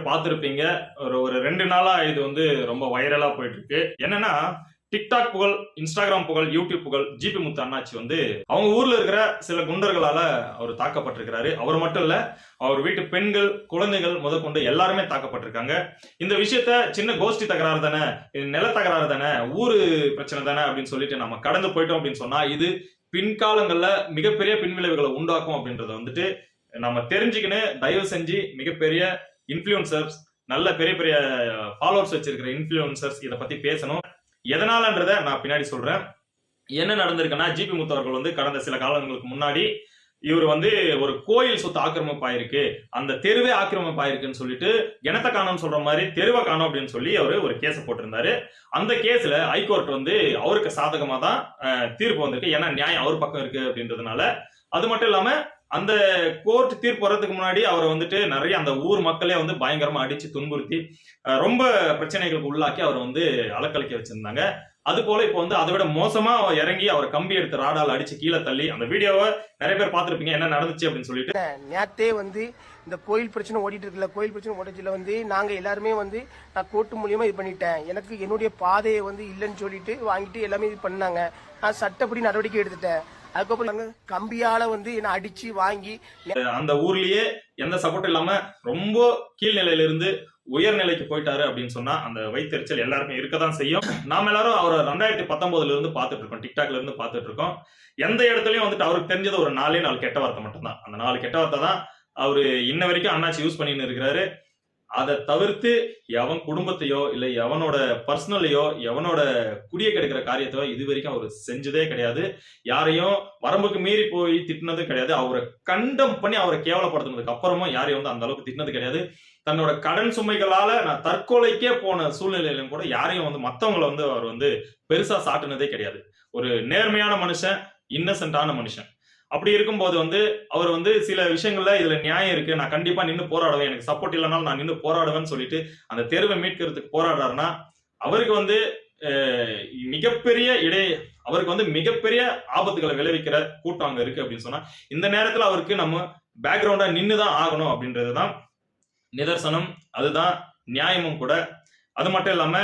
பார்த்திருப்பீங்க. ஒரு 2 நாளா இது வந்து ரொம்ப வைரலா போயிட்டு இருக்கு. என்னன்னா, டிக்டாக் புகழ், இன்ஸ்டாகிராம் புகழ், யூடியூப் புகழ் ஜிபி முத்து அண்ணாச்சி வந்து அவங்க ஊர்ல இருக்கிற சில குண்டர்களால அவர் தாக்கப்பட்டிருக்கிறாரு. அவர் மட்டும் இல்ல, அவர் வீட்டு பெண்கள், குழந்தைகள் முதற்கொண்டு எல்லாருமே தாக்கப்பட்டிருக்காங்க. இந்த விஷயத்த சின்ன கோஷ்டி தகராறு தானே, நில தகராறு தானே, ஊரு பிரச்சனை தானே அப்படின்னு சொல்லிட்டு நம்ம கடந்து போயிட்டோம் அப்படின்னு சொன்னா, இது பின்காலங்கள்ல மிகப்பெரிய பின்விளைவுகளை உண்டாக்கும் அப்படின்றத வந்துட்டு நம்ம தெரிஞ்சுக்கின்னு தயவு செஞ்சு மிகப்பெரிய இன்ஃப்ளூயன்சர்ஸ், நல்ல பெரிய பெரிய ஃபாலோவர்ஸ் வச்சிருக்கிற இன்ஃப்ளூயன்சர்ஸ் இதை பத்தி பேசணும். எதனாலன்றத நான் பின்னாடி சொல்றேன். என்ன நடந்திருக்குன்னா, ஜிபி முத்து அவர்கள் வந்து கடந்த சில காலங்களுக்கு முன்னாடி இவர் வந்து ஒரு கோயில் சொத்து ஆக்கிரமிப்பு ஆயிருக்கு, அந்த தெருவே ஆக்கிரமிப்பு ஆயிருக்குன்னு சொல்லிட்டு கிணத்த காணோம்னு சொல்ற மாதிரி தெருவை காணோம் அப்படின்னு சொல்லி அவரு ஒரு கேஸ் போட்டிருந்தாரு. அந்த கேஸ்ல ஹைகோர்ட் வந்து அவருக்கு சாதகமா தான் தீர்ப்பு வந்திருக்கு. ஏன்னா நியாயம் அவர் பக்கம் இருக்கு அப்படின்றதுனால. அது மட்டும் இல்லாம அந்த கோர்ட் தீர்ப்பு வர்றதுக்கு முன்னாடி அவரை வந்துட்டு நிறைய அந்த ஊர் மக்களே வந்து பயங்கரமா அடிச்சு துன்புறுத்தி ரொம்ப பிரச்சனைகளுக்கு உள்ளாக்கி அவரை வந்து அலக்கழிக்க வச்சிருந்தாங்க. அது போல இப்போ வந்து அதை விட மோசமா இறங்கி அவரை கம்பி எடுத்து ராடால் அடிச்சு கீழே தள்ளி, அந்த வீடியோவை நிறைய பேர் பார்த்திருப்பீங்க என்ன நடந்துச்சு அப்படின்னு சொல்லிட்டு. நேத்தே வந்து இந்த கோயில் பிரச்சனை ஓடிட்டு இருக்குல்ல, கோயில் பிரச்சனை ஓடிச்சுல வந்து நாங்க எல்லாருமே வந்து நான் கோர்ட்டு மூலியமா இது பண்ணிட்டேன், எனக்கு என்னுடைய பாதையை வந்து இல்லைன்னு சொல்லிட்டு வாங்கிட்டு எல்லாமே இது பண்ணாங்க. நான் சட்டப்படி நடவடிக்கை எடுத்துட்டேன். அதுக்கப்புறம் கம்பியால வந்து என்ன அடிச்சு வாங்கி அந்த ஊர்லயே எந்த சப்போர்ட் இல்லாம ரொம்ப கீழ்நிலையில இருந்து உயர்நிலைக்கு போயிட்டாரு அப்படின்னு சொன்னா அந்த வைத்தறிச்சல் எல்லாருமே இருக்கதான் செய்யும். நாம எல்லாரும் அவரை 2019 இருந்து பார்த்துட்டு இருக்கோம், டிக்டாக்ல இருந்து பார்த்துட்டு இருக்கோம். எந்த இடத்துலயும் வந்துட்டு அவருக்கு தெரிஞ்சது ஒரு 4 கெட்ட வார்த்தை மட்டும் தான். அந்த 4 கெட்ட வார்த்தை தான் அவரு இன்ன வரைக்கும் அண்ணாச்சி யூஸ் பண்ணின்னு இருக்கிறாரு. அதை தவிர்த்து எவன் குடும்பத்தையோ இல்ல எவனோட பர்சனலையோ எவனோட குடிய கெடுக்கிற காரியத்தையோ இது வரைக்கும் அவர் செஞ்சதே கிடையாது. யாரையும் வரம்புக்கு மீறி போய் திட்டினதும் கிடையாது. அவரை கண்டம் பண்ணி அவரை கேவலப்படுத்தினதுக்கு அப்புறமா யாரையும் வந்து அந்த அளவுக்கு திட்டினது கிடையாது. தன்னோட கடன் சுமைகளால நான் தற்கொலைக்கே போன சூழ்நிலையிலும் கூட யாரையும் வந்து மத்தவங்களை வந்து அவர் வந்து பெருசா சாட்டுனதே கிடையாது. ஒரு நேர்மையான மனுஷன், இன்னசென்டான மனுஷன். அப்படி இருக்கும்போது வந்து அவர் வந்து சில விஷயங்கள்ல இதுல நியாயம் இருக்கு, நான் கண்டிப்பா நின்று போராடுவேன், எனக்கு சப்போர்ட் இல்லைனாலும் நான் நின்று போராடுவேன்னு சொல்லிட்டு அந்த தெருவை மீட்கிறதுக்கு போராடுறாருன்னா அவருக்கு வந்து அவருக்கு வந்து மிகப்பெரிய ஆபத்துகளை விளைவிக்கிற கூட்டம் அங்க இருக்கு அப்படின்னு சொன்னா, இந்த நேரத்துல அவருக்கு நம்ம பேக்ரவுண்டா நின்னுதான் ஆகணும் அப்படின்றதுதான் நிதர்சனம், அதுதான் நியாயமும் கூட. அது மட்டும் இல்லாம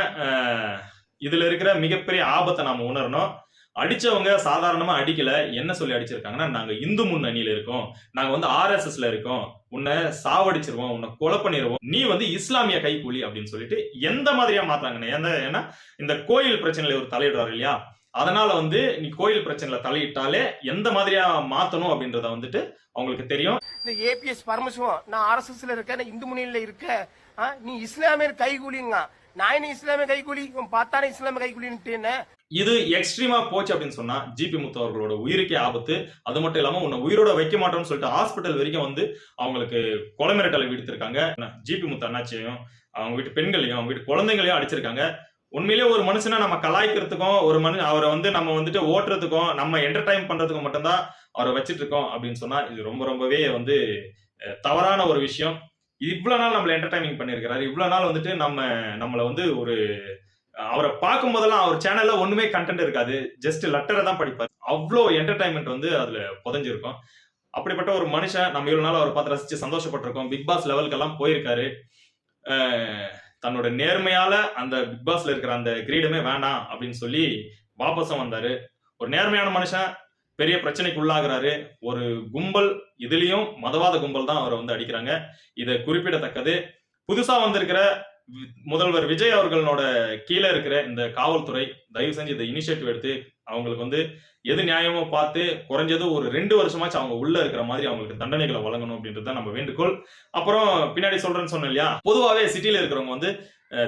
இதுல இருக்கிற மிகப்பெரிய ஆபத்தை நாம உணரணும். அடிச்சவங்க சாதாரணமா அடிக்கல. என்ன சொல்லி அடிச்சிருக்காங்கன்னா, நாங்க இந்து முன்னணியில இருக்கோம், நாங்க வந்து RSSல இருக்கோம், உன்னை சாவடிச்சிருவோம், உன்னை கொலை பண்ணிடுவோம், நீ வந்து இஸ்லாமிய கைக்கூலி அப்படின்னு சொல்லிட்டு எந்த மாதிரியா மாத்தாங்க. ஏன்னா இந்த கோயில் பிரச்சனையில ஒரு தலையிடுறாரு இல்லையா, அதனால வந்து நீ கோயில் பிரச்சனையில தலையிட்டாலே எந்த மாதிரியா மாத்தணும் அப்படின்றத வந்துட்டு அவங்களுக்கு தெரியும். இந்த ஏபிஎஸ் பரமசிவம் நான் RSSல இருக்கேன், நான் இந்து முன்னணியில இருக்கேன், நீ இஸ்லாமியர் கைகூலிங்க, நான் என்ன இஸ்லாமிய கைகூலி, பார்த்தானே இஸ்லாமிய கைகூலின்னு. இது எக்ஸ்ட்ரீமா போச்சு அப்படின்னு சொன்னா ஜிபி முத்து அவர்களோட உயிருக்கே ஆபத்து. அது மட்டும் இல்லாம உன்னை உயிரோட வைக்க மாட்டோம்னு சொல்லிட்டு ஹாஸ்பிட்டல் வரைக்கும் வந்து அவங்களுக்கு கொலை மிரட்டலை விடுத்திருக்காங்க. ஜிபி முத்து அண்ணாச்சியையும் அவங்க வீட்டு பெண்களையும் அவங்க வீட்டு குழந்தைங்களையும் அடிச்சிருக்காங்க. உண்மையிலேயே ஒரு மனுஷனை நம்ம கலாய்க்கிறதுக்கும் அவரை வந்து நம்ம வந்துட்டு ஓட்டுறதுக்கும் நம்ம என்டர்டைன் பண்றதுக்கும் மட்டும்தான் அவரை வச்சிட்டு இருக்கோம் அப்படின்னு சொன்னா இது ரொம்பவே வந்து தவறான ஒரு விஷயம். இவ்வளவு நாள் நம்மள என்டர்டைனிங் பண்ணிருக்கிறாரு. இவ்வளவு நாள் வந்துட்டு நம்மள வந்து ஒரு அவரை பார்க்கும் போதெல்லாம் அவர் சேனல்ல ஒண்ணுமே கண்டென்ட் இருக்காது, ஜஸ்ட் லெட்டரை தான் படிப்பார். அவ்வளோ என்டர்டைன்மெண்ட் வந்து அதுல புதஞ்சிருக்கும். அப்படிப்பட்ட ஒரு மனுஷன் நம்ம இவ்வளவு நாள் அவரை பார்த்து ரசிச்சு சந்தோஷப்பட்டிருக்கோம். பிக் பாஸ் லெவலுக்கு எல்லாம் போயிருக்காரு. தன்னோட நேர்மையால அந்த பிக் பாஸ்ல இருக்கிற அந்த கிரீடமே வேணாம் அப்படின்னு சொல்லி வாபஸும் வந்தாரு. ஒரு நேர்மையான மனுஷன் பெரிய பிரச்சனைக்கு உள்ளாகிறாரு. ஒரு கும்பல், இதுலயும் மதவாத கும்பல் தான் அவரை வந்து அடிக்கிறாங்க. இதை குறிப்பிடத்தக்கது. புதுசா வந்திருக்கிற முதல்வர் விஜய் அவர்களோட கீழே இருக்கிற இந்த காவல்துறை தயவு செஞ்சு இந்த இனிஷியேட்டிவ் எடுத்து அவங்களுக்கு வந்து எது நியாயமோ பார்த்து குறைஞ்சது ஒரு 2 வருஷமாச்சும் அவங்க உள்ள இருக்கிற மாதிரி அவங்களுக்கு தண்டனைகளை வழங்கணும் அப்படின்றது நம்ம வேண்டுகோள். அப்புறம் பின்னாடி சொல்றேன்னு சொன்னேன் இல்லையா, பொதுவாகவே சிட்டியில இருக்கிறவங்க வந்து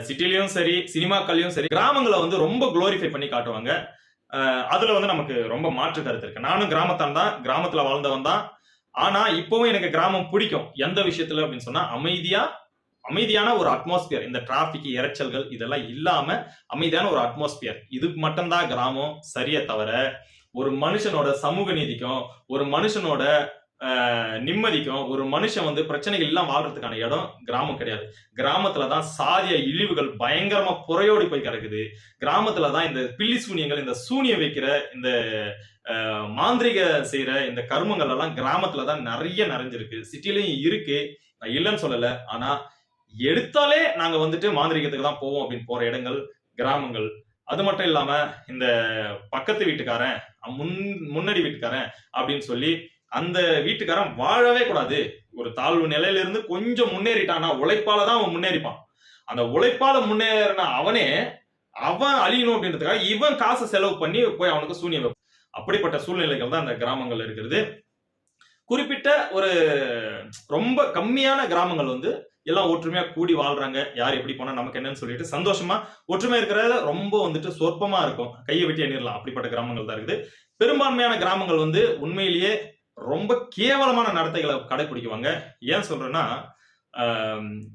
சிட்டிலையும் சரி சினிமாக்கள்லயும் சரி கிராமங்களை வந்து ரொம்ப குளோரிஃபை பண்ணி காட்டுவாங்க. அதுல வந்து நமக்கு ரொம்ப மாற்று கருத்து இருக்கு. நானும் கிராமத்தான் தான், கிராமத்துல வாழ்ந்தவன் தான். ஆனா இப்பவும் எனக்கு கிராமம் பிடிக்கும். எந்த விஷயத்துல அப்படின்னு சொன்னா அமைதியான ஒரு அட்மாஸ்பியர், இந்த டிராபிக் இறைச்சல்கள் இதெல்லாம் இல்லாம அமைதியான ஒரு அட்மாஸ்பியர், இதுக்கு மட்டும்தான் கிராமம் சரியே தவிர ஒரு மனுஷனோட சமூக நீதிக்கும் ஒரு மனுஷனோட நிம்மதிக்கும் ஒரு மனுஷன் வந்து பிரச்சனைகள் எல்லாம் வாழ்றதுக்கான இடம் கிராமம் கிடையாது. கிராமத்துலதான் சாதிய இழிவுகள் பயங்கரமா புறையோடி போய் கிடக்குது. கிராமத்துலதான் இந்த பில்லி சூனியங்கள், இந்த சூனிய வைக்கிற இந்த மாந்திரிக செய்யற இந்த கர்மங்கள் எல்லாம் கிராமத்துலதான் நிறைய நிறைஞ்சிருக்கு. சிட்டிலையும் இருக்கு, நான் இல்லைன்னு சொல்லல. ஆனா எடுத்தாலே நாங்க வந்துட்டு மாந்திரிகத்துக்கு தான் போவோம் அப்படின்னு போற இடங்கள் கிராமங்கள். அது மட்டும் இல்லாம இந்த பக்கத்து வீட்டுக்காரன் முன்னாடி வீட்டுக்காரன் அப்படின்னு சொல்லி அந்த வீட்டுக்காரன் வாழவே கூடாது, ஒரு தாழ்வு நிலையில இருந்து கொஞ்சம் முன்னேறிட்டானா உழைப்பாலதான் அவன் முன்னேறிப்பான், அந்த உழைப்பால முன்னேறின அவன் அழியணும் அப்படின்றதுக்காக இவன் காசை செலவு பண்ணி போய் அவனுக்கு சூனியம் வைப்பான். அப்படிப்பட்ட சூழ்நிலைகள் தான் அந்த கிராமங்கள் இருக்கிறது. குறிப்பிட்ட ஒரு ரொம்ப கம்மியான கிராமங்கள் வந்து எல்லாம் ஒற்றுமையா கூடி வாழ்றாங்க. யார் எப்படி போனா நமக்கு என்னன்னு சொல்லிட்டு சந்தோஷமா ஒற்றுமை இருக்கிறத ரொம்ப வந்துட்டு சொற்பமா இருக்கும், கையை வெட்டி எண்ணிடலாம். அப்படிப்பட்ட கிராமங்கள் தான் இருக்குது. பெரும்பான்மையான கிராமங்கள் வந்து உண்மையிலேயே ரொம்ப கேவலமான நடத்தைகளை கடைபிடிக்குவாங்க. ஏன் சொல்றேன்னா,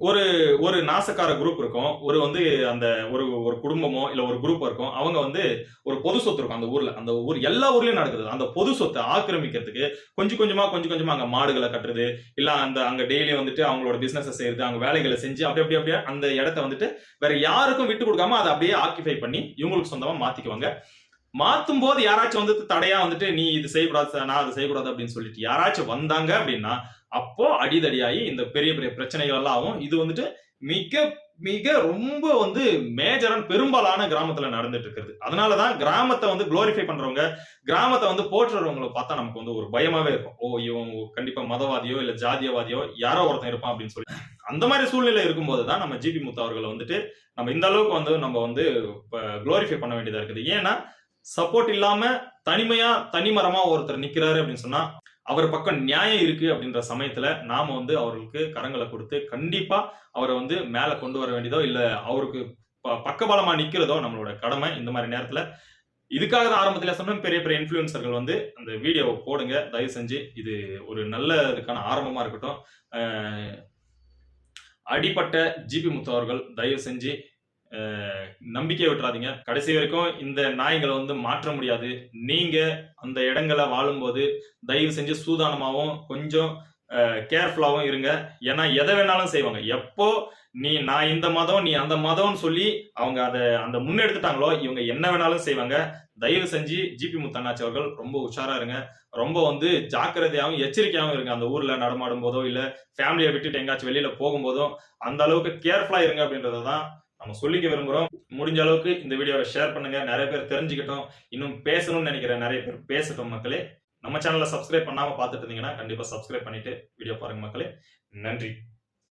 ஒரு ஒரு நாசக்கார குரூப் இருக்கும், ஒரு வந்து அந்த ஒரு ஒரு குடும்பமோ இல்ல ஒரு குரூப் இருக்கும். அவங்க வந்து ஒரு பொது சொத்து இருக்கும் அந்த ஊர்ல, அந்த ஊர் எல்லா ஊர்லயும் நடக்குது. அந்த பொது சொத்தை ஆக்கிரமிக்கிறதுக்கு கொஞ்சம் கொஞ்சமா அங்க மாடுகளை கட்டுறது, இல்ல அங்க டெய்லி வந்துட்டு அவங்களோட பிசினஸ் செய்யறது, அவங்க வேலைகளை செஞ்சு அப்படியே அந்த இடத்த வந்துட்டு வேற யாருக்கும் விட்டு கொடுக்காம அதை அப்படியே ஆக்கிபை பண்ணி இவங்களுக்கு சொந்தமா மாத்திக்குவாங்க. மாத்தும் போது யாராச்சும் வந்து தடையா வந்துட்டு நீ இது செய்யக்கூடாது, நான் அதை செய்யக்கூடாது அப்படின்னு சொல்லிட்டு யாராச்சும் வந்தாங்க அப்படின்னா அப்போ அடிதடியாகி இந்த பெரிய பெரிய பிரச்சனைகள் எல்லாம் ஆகும். இது வந்துட்டு மிக மிக ரொம்ப வந்து மேஜரான பெரும்பாலான கிராமத்துல நடந்துட்டு இருக்கிறது. அதனாலதான் கிராமத்தை வந்து குளோரிஃபை பண்றவங்க, கிராமத்தை வந்து போற்றுறவங்களை பார்த்தா நமக்கு வந்து ஒரு பயமாவே இருக்கும். ஓ, இவன் கண்டிப்பா மதவாதியோ இல்ல ஜாதியவாதியோ யாரோ ஒருத்தன் இருப்பான் அப்படின்னு சொல்லி. அந்த மாதிரி சூழ்நிலை இருக்கும்போதுதான் நம்ம ஜிபி முத்து அவர்களை வந்துட்டு நம்ம இந்த அளவுக்கு வந்து நம்ம வந்து குளோரிஃபை பண்ண வேண்டியதா இருக்குது. ஏன்னா சப்போர்ட் இல்லாம தனிமையா தனிமரமா ஒருத்தர் நிக்கிறாரு அப்படின்னு சொன்னா அவர் பக்கம் நியாயம் இருக்கு அப்படின்ற சமயத்துல நாம வந்து அவர்களுக்கு கரங்களை கொடுத்து கண்டிப்பா அவரை வந்து மேல கொண்டு வர வேண்டியதோ இல்ல அவருக்கு பக்கபலமா நிக்கிறதோ நம்மளோட கடமை. இந்த மாதிரி நேரத்துல இதுக்காக தான் ஆரம்பத்துல சொன்ன பெரிய பெரிய இன்ஃபுளுசர்கள் வந்து அந்த வீடியோவை போடுங்க தயவு செஞ்சு. இது ஒரு நல்ல இதுக்கான ஆரம்பமா இருக்கட்டும். அடிப்பட்ட ஜிபி முத்து அவர்கள் தயவு செஞ்சு நம்பிக்கையை விட்டுறாதீங்க. கடைசி வரைக்கும் இந்த நாய்களை வந்து மாற்ற முடியாது. நீங்க அந்த இடங்களை வாழும்போது தயவு செஞ்சு சூதானமாவும் கொஞ்சம் கேர்ஃபுல்லாவும் இருங்க. ஏன்னா எதை வேணாலும் செய்வாங்க. எப்போ நான் இந்த மதம் நீ அந்த மதம்னு சொல்லி அவங்க அந்த முன்னெடுத்துட்டாங்களோ இவங்க என்ன வேணாலும் செய்வாங்க. தயவு செஞ்சு ஜிபி முத்தண்ணாச்சி அவர்கள் ரொம்ப உஷாரா இருங்க, ரொம்ப வந்து ஜாக்கிரதையாகவும் எச்சரிக்கையாகவும் இருங்க. அந்த ஊர்ல நடமாடும் போதோ இல்ல ஃபேமிலியை விட்டுட்டு எங்காச்சும் வெளியில போகும்போதோ அந்த அளவுக்கு கேர்ஃபுல்லா இருங்க அப்படின்றதான் நம்ம சொல்லிக்க விரும்புறோம். முடிஞ்ச அளவுக்கு இந்த வீடியோவை ஷேர் பண்ணுங்க, நிறைய பேர் தெரிஞ்சுக்கிட்டோம். இன்னும் பேசணும்னு நினைக்கிற நிறைய பேர் பேசட்டும் மக்களே. நம்ம சேனலை சப்ஸ்கிரைப் பண்ணாம பார்த்துட்டு இருந்தீங்கன்னா கண்டிப்பா சப்ஸ்கிரைப் பண்ணிட்டு வீடியோ பாருங்க மக்களே. நன்றி.